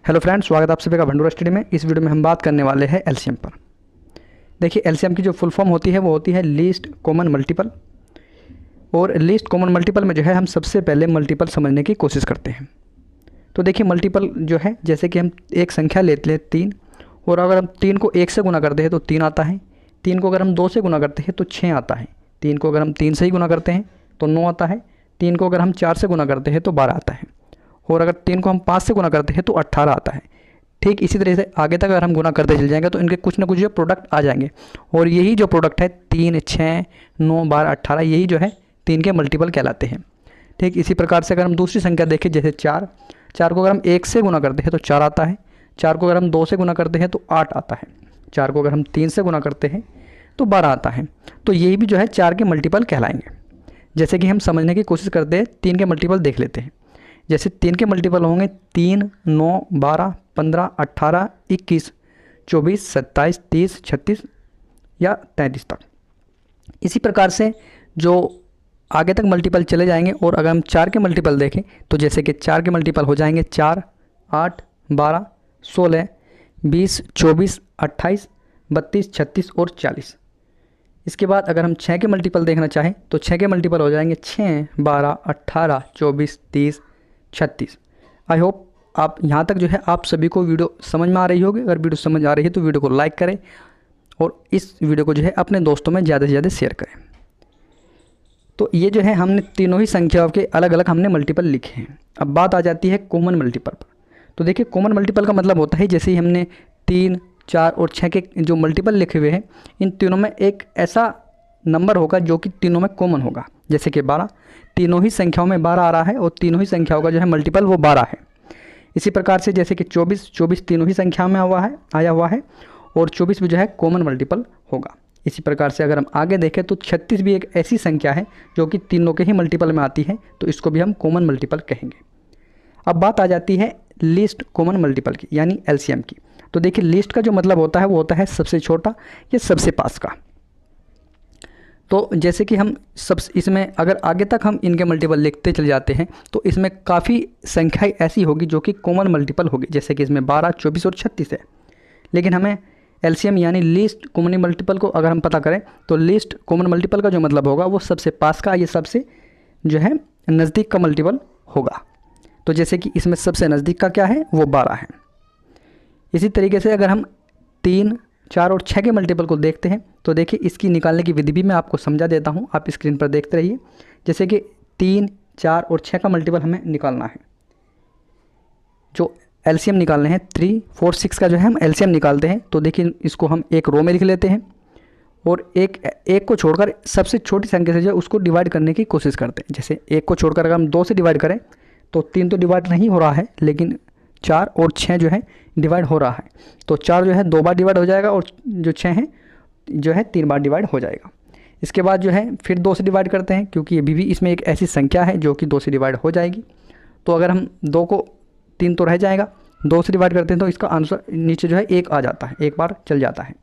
Hello friends, स्वागत है आप सभी का भंडूरा स्टडी में। इस वीडियो में हम बात करने वाले हैं एलसीएम पर। देखिए, एलसीएम की जो फुल फॉर्म होती है वो होती है लीस्ट कॉमन मल्टीपल। और लीस्ट कॉमन मल्टीपल में जो है हम सबसे पहले मल्टीपल समझने की कोशिश करते हैं। तो देखिए, मल्टीपल जो है जैसे कि हम एक संख्या लेते हैं 3, और अगर हम 3 को 1 से गुना करते हैं तो 3 आता है। 3 को अगर हम 2 से गुना करते हैं तो 6 आता है। 3 को अगर हम 3 से ही गुना करते हैं तो 9 आता है। 3 को अगर हम 4 से गुना करते हैं तो 12 आता है। और अगर 3 को हम 5 से गुना करते हैं तो 18 आता है। ठीक इसी तरह से आगे तक अगर हम गुना करते चल जाएंगे तो इनके कुछ ना कुछ जो प्रोडक्ट आ जाएंगे, और यही जो प्रोडक्ट है 3, 6, 9, 12, 18, यही जो है 3 के मल्टीपल कहलाते हैं। ठीक इसी प्रकार से अगर हम दूसरी संख्या देखें, जैसे 4 को अगर हम 1 से गुना करते हैं तो 4 आता है। 4 को अगर हम 2 से गुना करते हैं तो 8 आता है। 4 को अगर हम 3 से गुना करते हैं तो 12 आता है। तो यही भी जो है 4 के मल्टीपल कहलाएंगे। जैसे कि हम समझने की कोशिश करते हैं, 3 के मल्टीपल देख लेते हैं। जैसे 3 के मल्टीपल होंगे 3, 9, 12, 15, 18, 21, 24, 27, 30, 36 या 33 तक। इसी प्रकार से जो आगे तक मल्टीपल चले जाएंगे। और अगर हम 4 के मल्टीपल देखें तो जैसे कि 4 के मल्टीपल हो जाएंगे 4, 8, 12, 16, 20, 24, 28, 32, 36 और 40। इसके बाद अगर हम 6 के मल्टीपल देखना चाहें तो 6 के मल्टीपल हो जाएंगे 6, 12, 18, 24, 30, 36। आई होप आप यहाँ तक जो है आप सभी को वीडियो समझ में आ रही होगी। अगर वीडियो समझ आ रही है तो वीडियो को लाइक करें और इस वीडियो को जो है अपने दोस्तों में ज़्यादा से ज़्यादा शेयर करें। तो ये जो है हमने तीनों ही संख्याओं के अलग अलग हमने मल्टीपल लिखे हैं। अब बात आ जाती है कॉमन मल्टीपल पर। तो देखिए, कॉमन मल्टीपल का मतलब होता है जैसे ही हमने 3, 4 और 6 के जो मल्टीपल लिखे हुए हैं, इन तीनों में एक ऐसा नंबर होगा जो कि तीनों में कॉमन होगा। जैसे कि 12, तीनों ही संख्याओं में 12 आ रहा है और तीनों ही संख्याओं का जो है मल्टीपल वो 12 है। इसी प्रकार से जैसे कि 24 तीनों ही संख्या में आया हुआ है और 24 भी जो है कॉमन मल्टीपल होगा। इसी प्रकार से अगर हम आगे देखें तो 36 भी एक ऐसी संख्या है जो कि तीनों के ही मल्टीपल में आती है, तो इसको भी हम कॉमन मल्टीपल कहेंगे। अब बात आ जाती है लीस्ट कॉमन मल्टीपल की, यानी एलसीएम की। तो देखिए, लीस्ट का जो मतलब होता है वो होता है सबसे छोटा या सबसे पास का। तो जैसे कि हम इसमें अगर आगे तक हम इनके मल्टीपल लिखते चले जाते हैं तो इसमें काफ़ी संख्याएं ऐसी होगी जो कि कॉमन मल्टीपल होगी। जैसे कि इसमें 12, 24 और 36 है। लेकिन हमें एलसीएम यानी लीस्ट कॉमन मल्टीपल को अगर हम पता करें तो लीस्ट कॉमन मल्टीपल का जो मतलब होगा वो सबसे पास का, ये सबसे जो है नज़दीक का मल्टीपल होगा। तो जैसे कि इसमें सबसे नज़दीक का क्या है, वो 12 है। इसी तरीके से अगर हम 3, 4 और 6 के मल्टीपल को देखते हैं तो देखिए, इसकी निकालने की विधि भी मैं आपको समझा देता हूँ, आप स्क्रीन पर देखते रहिए। जैसे कि 3, 4 और 6 का मल्टीपल हमें निकालना है। जो एलसीएम निकालने हैं 3, 4, 6 का जो है हम एलसीएम निकालते हैं। तो देखिए, इसको हम एक रो में लिख लेते हैं और एक को छोड़कर सबसे छोटी संख्या से जो है उसको डिवाइड करने की कोशिश करते हैं। जैसे 1 को छोड़कर अगर हम 2 से डिवाइड करें तो 3 तो डिवाइड नहीं हो रहा है, लेकिन 4 और 6 जो है डिवाइड हो रहा है। तो 4 जो है 2 बार डिवाइड हो जाएगा और जो 6 है जो है 3 बार डिवाइड हो जाएगा। इसके बाद जो है फिर 2 से डिवाइड करते हैं, क्योंकि ये भी इसमें एक ऐसी संख्या है जो कि 2 से डिवाइड हो जाएगी। तो अगर हम 2 को 3 तो रह जाएगा, 2 से डिवाइड करते हैं तो इसका आंसर नीचे जो है 1 आ जाता है, 1 बार चल जाता है।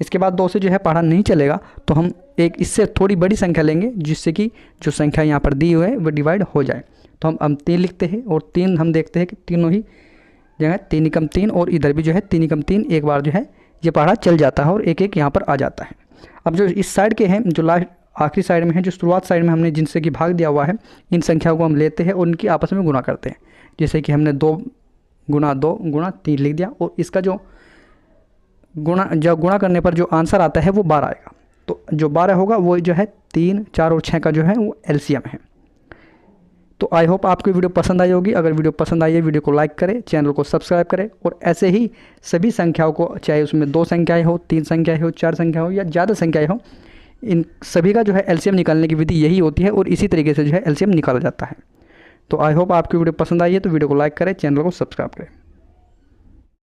इसके बाद 2 से जो है पढ़ा नहीं चलेगा तो हम एक इससे थोड़ी बड़ी संख्या लेंगे, जिससे कि जो संख्या यहाँ पर दी हुई है वो डिवाइड हो जाए। तो हम 3 लिखते हैं और 3 हम देखते हैं कि तीनों ही जगह 3 एकम 3 और इधर भी जो है 3 एकम 3, एक बार जो है ये पढ़ा चल जाता है और एक एक यहाँ पर आ जाता है। अब जो इस साइड के हैं, जो लास्ट आखिरी साइड में है, जो शुरुआत साइड में हमने जिनसे कि भाग दिया हुआ है, इन संख्याओं को हम लेते हैं और उनकी आपस में गुणा करते हैं। जैसे कि हमने 2 गुणा 2 गुणा 3 लिख दिया और इसका जो गुणा करने पर जो आंसर आता है वो 12 आएगा। तो जो 12 होगा वो जो है 3, 4 और 6 का जो है वो एलसीएम है। तो आई होप आपको वीडियो पसंद आई होगी। अगर वीडियो पसंद आई है, वीडियो को लाइक करें, चैनल को सब्सक्राइब करें और ऐसे ही सभी संख्याओं को, चाहे उसमें 2 संख्याएं हो, 3 संख्याएं हो, 4 संख्या हो या ज़्यादा संख्याएं हो, इन सभी का जो है एलसीएम निकालने की विधि यही होती है और इसी तरीके से जो है एलसीएम निकाला जाता है। तो आई होप आपकी वीडियो पसंद आई है तो वीडियो को लाइक करें, चैनल को सब्सक्राइब करें।